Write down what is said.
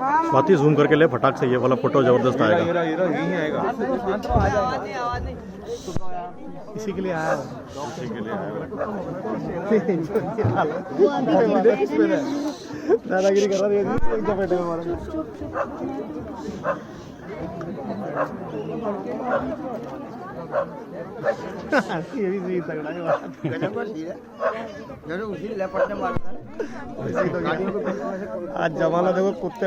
Swati zoom करके ले फटाक से, ये वाला फोटो जबरदस्त आएगा। इसी के लिए आया हूँ, इसी के लिए आया। दादागिरी कर रहा है एक चपेटे में मारा। ये भी सही तगड़ा है बात। गजब का सीन है, जरूर उसी लेपर्ड ने मारा था। आज जमाना देखो कुत्ते